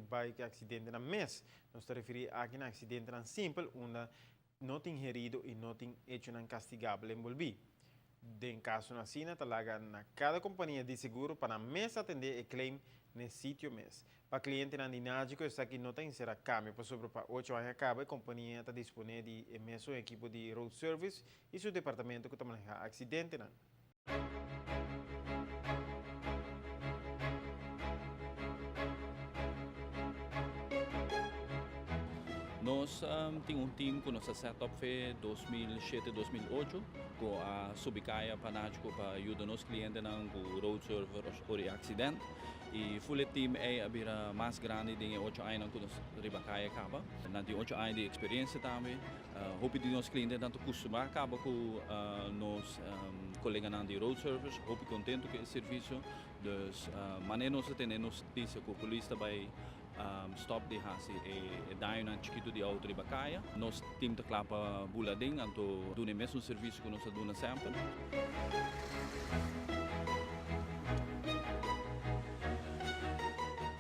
bike acidente na mês. Nós estamos referindo aqui na acidente na simples, onde não tem herido e não tem hecho não castigável envolvido. Em caso na China, talaga na cada companhia de seguro para mês atender o claim nesse sítio mês. Para cliente na dinágico, está aqui não tem será câmbio, por sobre para 8 anos acaba, a companhia está disponível de mesmo equipo de road service e seu departamento que também maneja acidente não. Nós temos time que nós setup foi 2007-2008 com a Subicaya Panático para ajudar nos clientes com road server ou acidente e full team é a mais grande de 8 anos que nós Ribacaya acaba. Nós temos 8 anos de experiência também. Hope de nos clientes tanto costumar acaba com nos colegas de road service, hope contento com o serviço. Dus maneira nós temos notícia que a polícia vai stop de hasi e daí na chiquito de auto de Bacaia. Nós temos que clapar bulading, então do mesmo serviço que nós damos sempre.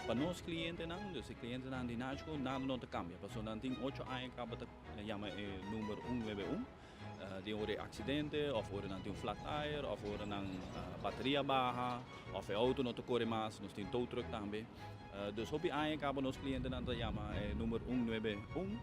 Para nós clientes não, dus clientes não de nada não te cambia. Porque nós temos 8 anos acaba de chamar número 191. De um acidente, ou de um flat tire, ou de bateria baixa, ou de auto não te corre mais, nós temos tow truck também. Dus op die acaba nos clientes na chama número 191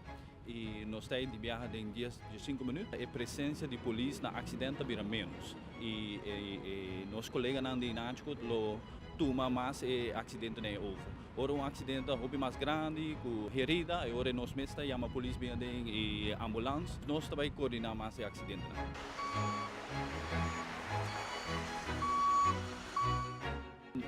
e nós temos de viajar em 5 minutos. A presença de polícia na acidente vira menos e nos colegas na dinático lo toma mais e acidente não é over. Ora acidente houve mais grande, com herida, e ora nós mesmos chama a polícia e ambulância, nós também coordenar mais e acidente.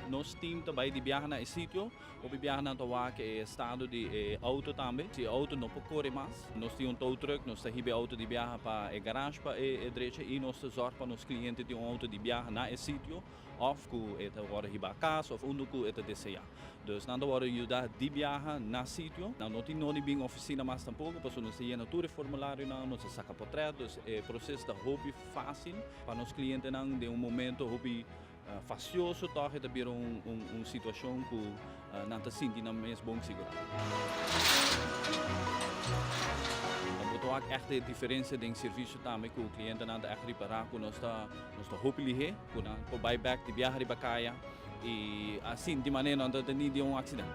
Nós temos também de viajar na sítio, ou viajar na toa que é estado de auto também. Se o auto não pode correr mais, nós temos tow truck, nós temos auto de viajar para a garagem para a direita e nós sorte para os clientes de auto de viajar na sítio, ou que é agora ir para casa, ou onde que é desejar. Dus nós vamos ajudar de viajar na sítio. Não tem não bem oficina mais tampouco, porque nós temos todo o formulário, nós saca portrait, dus o processo da hobby fácil para os clientes de momento hobby facioso, torre de vir situação que não está sentindo mais bom segurança. Então, echt a diferença de serviço também que o cliente não está reparar com nossa hobby lihe, com o buyback de viagem de Bacaia e assim de maneira não está tendo um acidente.